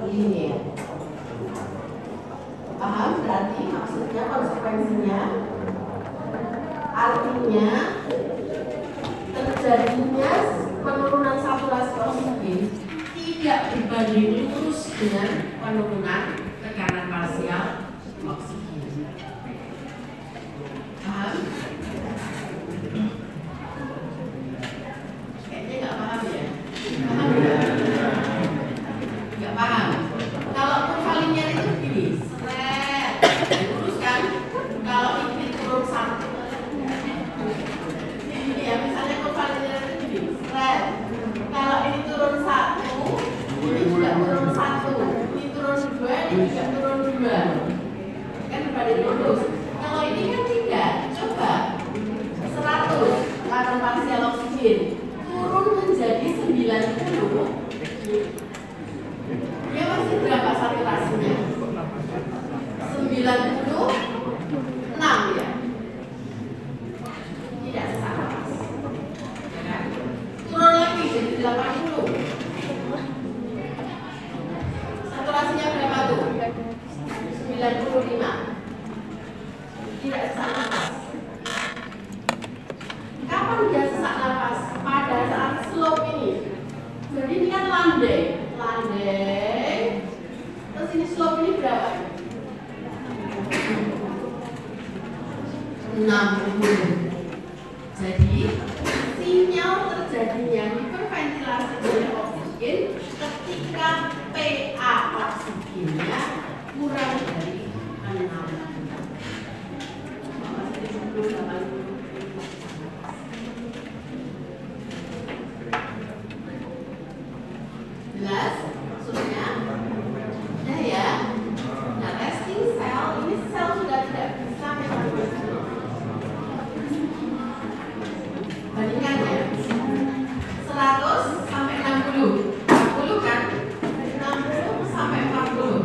linear. Paham berarti maksudnya konsekuensinya? Artinya terjadinya penurunan saturasi oksigen tidak berbanding lurus dengan penurunan tekanan parsial oksigen. Paham? Kayaknya nggak paham ya? Paham nggak? Nggak paham. Kalau kurvalinnya itu begini, seret, lurus kan? Kalau ini turun satu, ini ya misalnya kurvalinnya itu begini, seret. Kalau ini turun satu, ini juga turun satu, ini turun dua, ini juga turun dua, kan berbanding lurus. Kalau ini kan tidak, coba 100 tekanan parsial oksigen turun menjadi 90. Dia masih berapa saturasinya? 96 ya? Tidak sesak nafas, ya kan? Turun lagi jadi 80. Saturasinya berapa tuh? 95. Tidak sesak nafas. Kapan dia sesak nafas? Pada saat slope ini. Jadi ini kan landai. Terus ini slope ini berapa? 60. Jadi sinyal terjadinya hiperventilasi oleh oksigen ketika PA oksigennya kurang dari 6. Jelas maksudnya? Udah ya? Nah, resting cell, ini sel sudah tidak bisa metabolisme. Bandingkan ya, 100 sampai 60. 60 kan? 60 sampai 40.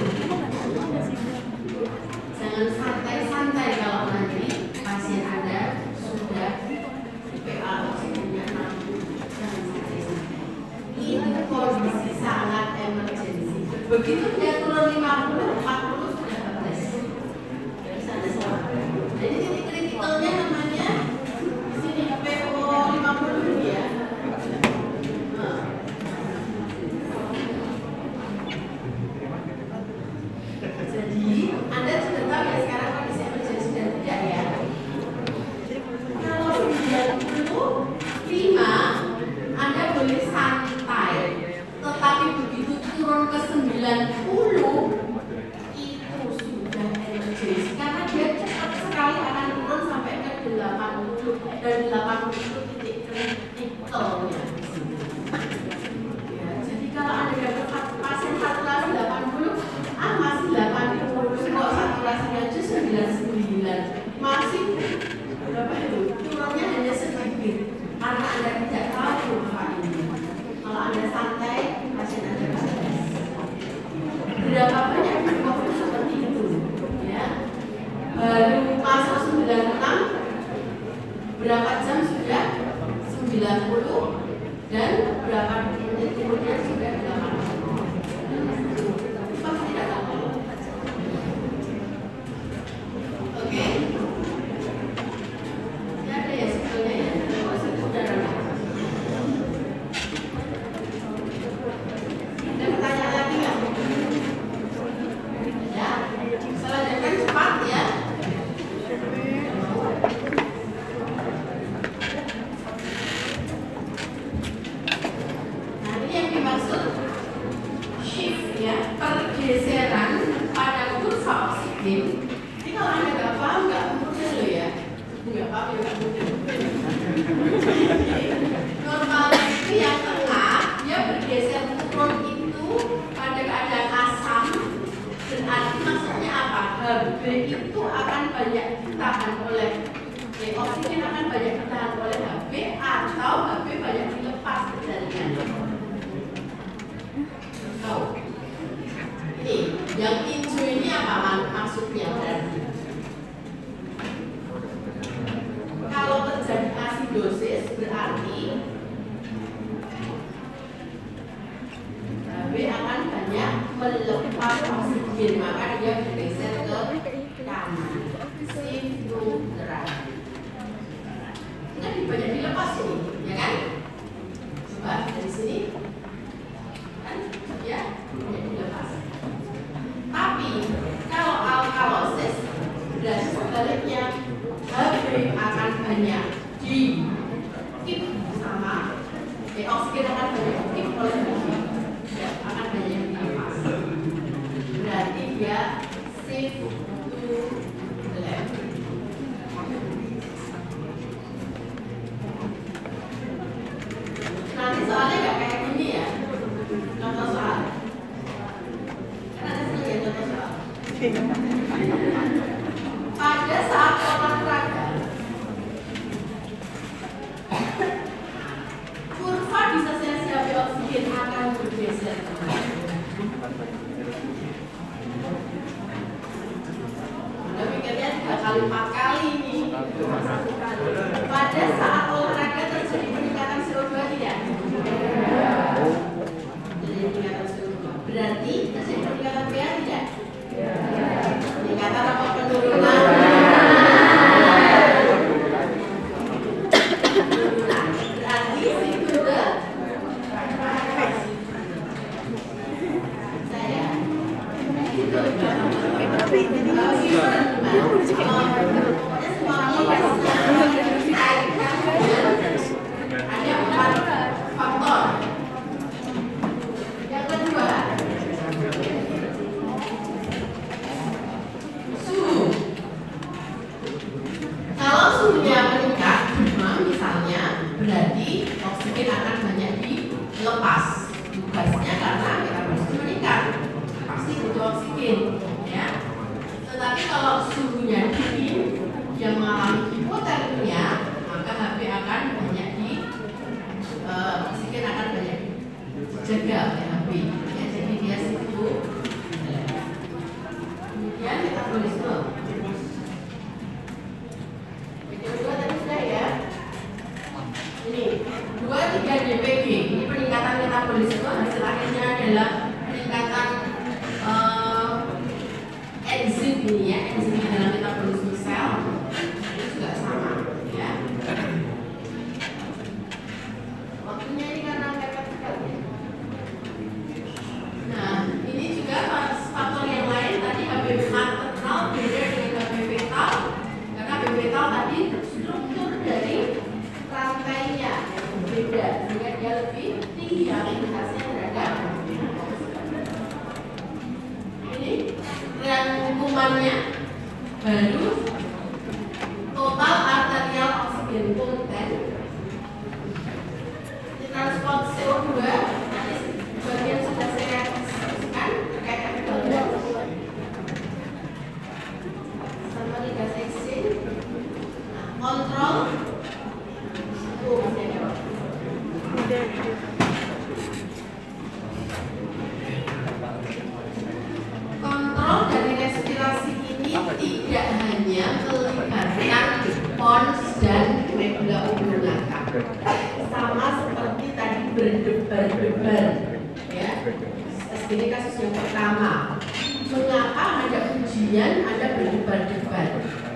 Jangan santai-santai kalau nanti pasien Anda sudah PA oksigennya 60. Jangan santai-santai. Ini kondisi sangat emergensi. Begitu dia turun 50, 40 sudah beres. Bisa ada salah. Jadi titik kritikalnya namanya di sini PO 50 ini ya. Jadi Anda sudah tahu ya sekarang kondisi emergensi dan tidak ya. Kalau 95 Anda boleh santai, tetapi begitu turun ke 90 itu sudah emergency karena dia cepat sekali akan turun sampai ke 80 dan 80 itu titik kritikalnya. Ya, jadi kalau Anda dapat pasien saturasi 80, masih 80 kok saturasinya aja 99, masih berapa itu? Turunnya hanya sedikit karena Anda tidak tahu kurva ini. Kalau Anda santai, pasien Anda beres. Berapa banyak COVID seperti itu? Ya, baru masuk 96, berapa jam sudah 90 dan berapa menit kemudian sudah 80. Pasti tidak tahu. Oke? Ya ada ya sebetulnya ya. Oh, sudah ada. Ada pertanyaan lagi nggak? Ya, selanjutnya cepat ya. Nah, ini yang dimaksud shift ya, pergeseran pada kurva oksigen. Ini kalau Anda nggak paham nggak mungkin loh ya. Nggak paham ya nggak mungkin. Normalnya itu yang tengah dia bergeser turun itu pada keadaan asam. Berarti maksudnya apa? Hb itu akan banyak ditahan oleh oksigen akan banyak ditahan oleh Hb atau Hb banyak dilepas ke jaringan. Tahu? Ini yang hijau ini apa maksudnya berarti? Kalau terjadi asidosis berarti Hb akan banyak melepas oksigen, maka dia bergeser ke Pada saat olahraga, kurva disosiasi oksigen akan bergeser kembali. Anda pikirnya 3 kali 4 kali ini. Pada saat olahraga terjadi peningkatan CO2 tidak? Jadi peningkatan CO2. Berarti terjadi peningkatan pH tidak? Peningkatan apa penurunan? Berarti sekunde saya ada 4 faktor. Yang kedua, suhu. Kalau suhunya meningkat, misalnya, berarti oksigen akan banyak dilepas. Tugasnya karena metabolisme meningkat, pasti butuh oksigen, ya. Tetapi kalau suhunya dingin, dia mengalami hipotermia, maka HB akan banyak oksigen akan banyak dijaga oleh HB, ya. Jadi dia suhu. Kemudian metabolisme. Kedua tadi sudah ya. Ini 2-3 dpg. Ini peningkatan metabolisme, hasil akhirnya adalah peningkatan enzim ini ya, enzim di dalam metabolisme sel. Ini juga sama ya. Waktunya ini karena mepet sekali. Nah, ini juga faktor yang lain tadi HB maternal beda dengan HB fetal. Karena HB fetal tadi struktur dari rantainya beda, sehingga dia lebih tinggi, aktivitasnya beragam. Ini rangkumannya baru total arterial oksigen konten, transport CO2 nanti bagian sudah saya kasihkan terkait efek sama gas exchange. Kontrol kontrol dari respirasi ini tidak hanya melibatkan pons dan medula oblongata, sama seperti tadi berdebar-debar, ya. Ini kasus yang pertama. Mengapa Anda ujian Anda berdebar-debar?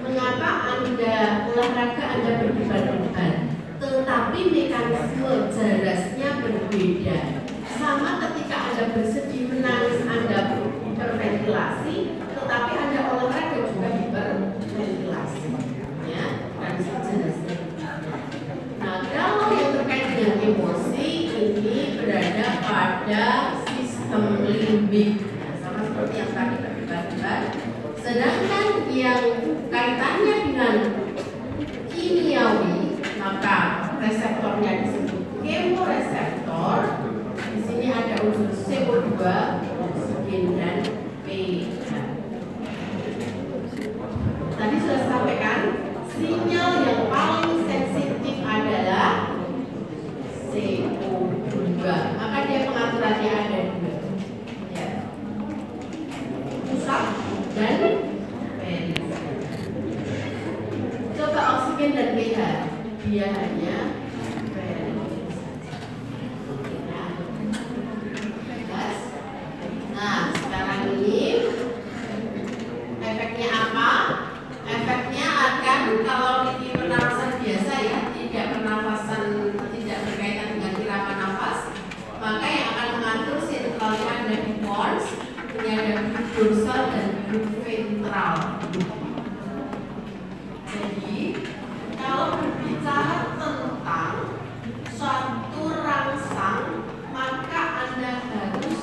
Mengapa Anda olahraga Anda berdebar-debar? Tetapi mekanisme jarasnya berbeda. Sama ketika Anda bersedih menangis Anda hiperventilasi, tetapi Anda olahraga juga hiperventilasi, ya, dan jarasnya. Nah, kalau yang terkait dengan emosi ini berada pada sistem limbik, sama seperti yang tadi berdebar-debar. Sedangkan yang kaitannya dengan kimiawi, maka reseptornya disebut kemoreseptor. Di sini ada unsur CO2, oksigen dan pH. Tadi sudah sampaikan, sinyal yang paling sensitif adalah CO2. Maka dia pengaturannya ada dua, ya. Pusat dan periferi. Coba oksigen dan pH, dia hanya nah, sekarang ini efeknya apa? Efeknya akan, kalau di pernafasan biasa ya, tidak pernafasan tidak berkaitan dengan irama nafas, maka yang akan mengatur sentralnya ada di pons, ini ada grup dorsal dan grup ventral. Jadi kalau berbicara tentang suatu rangsang, maka Anda harus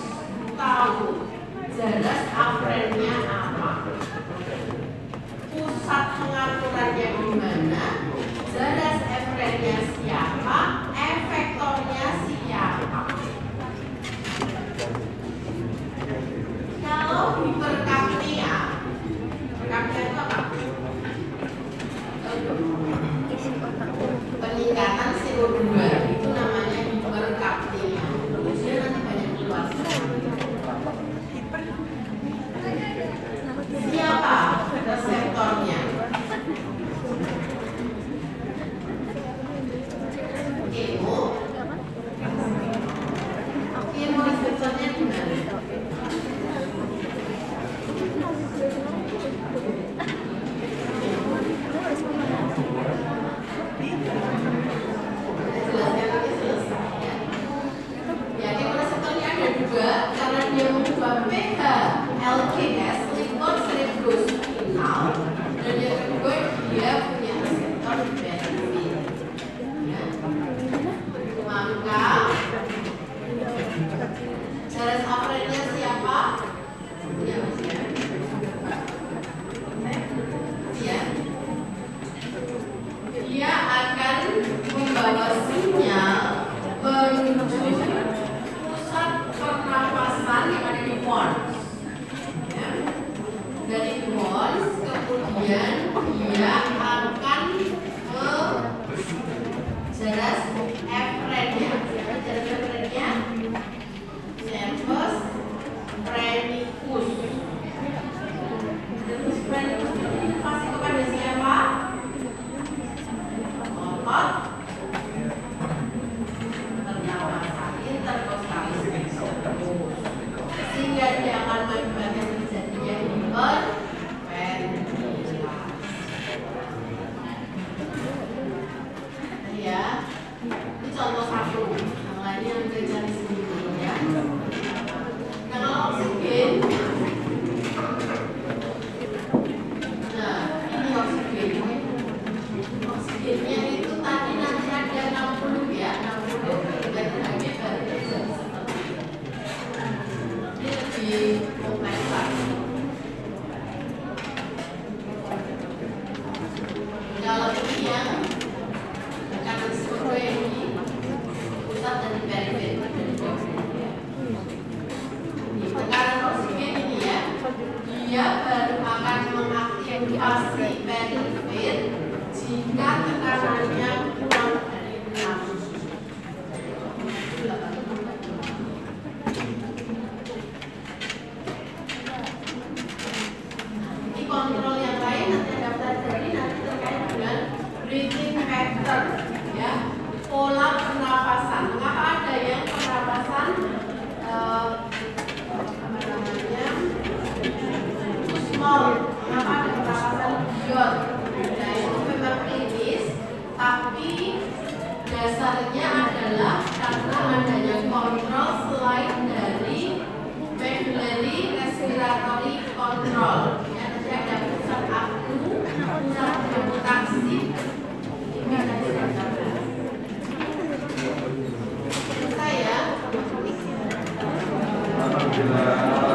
tahu jaras afrennya apa, pusat pengaturannya di mana, jaras afrennya siapa, efektornya siapa. Kalau hiperkapnia kedua, karena dia mengubah pH LKS liquor cerebrospinal, dan yang kedua dia punya reseptor benefit. Ya. Maka Ceres afrennya siapa? Ya, Mas ya. Ya. Dia akan membawa sinyal menuju pusat pernapasan yang ada di pons. Ya. Dari pons kemudian dia akan ke jeras efrennya. Jeras efrennya nervus phrenicus. Nervus phrenicus ini pasti kepada siapa? Otot pernapasan interkostalis exogenous, sehingga dia akan mengakibatkan terjadinya hiperventilasi. Ya, ini contoh satu. Yang lainnya yang kita cari sendiri ya. Nah, kalau oksigen, nah ini oksigen. Oksigennya itu tadi nanti ada 60 ya, 60 dan lagi baru terjadi seperti ini. Ini lebih kompleks lagi. Kalau ini yang mekanisme ini pusat dan perifer. Tekanan oksigen ini ya, dia baru akan mengaktifasi perifer jika tekanannya kurang dari 6. Ini kontrol yang lain nanti dapat terjadi nanti terkait dengan breathing pattern ya, pola pernapasan. Mengapa ada yang pernapasan small? Mengapa ada pernapasan iod? Nah, itu memang klinis, tapi dasarnya adalah karena adanya kontrol selain dari medullary respiratory control. Ya, nanti ada pusat aku, pusat reputasi. Ini ada di saya. Alhamdulillah.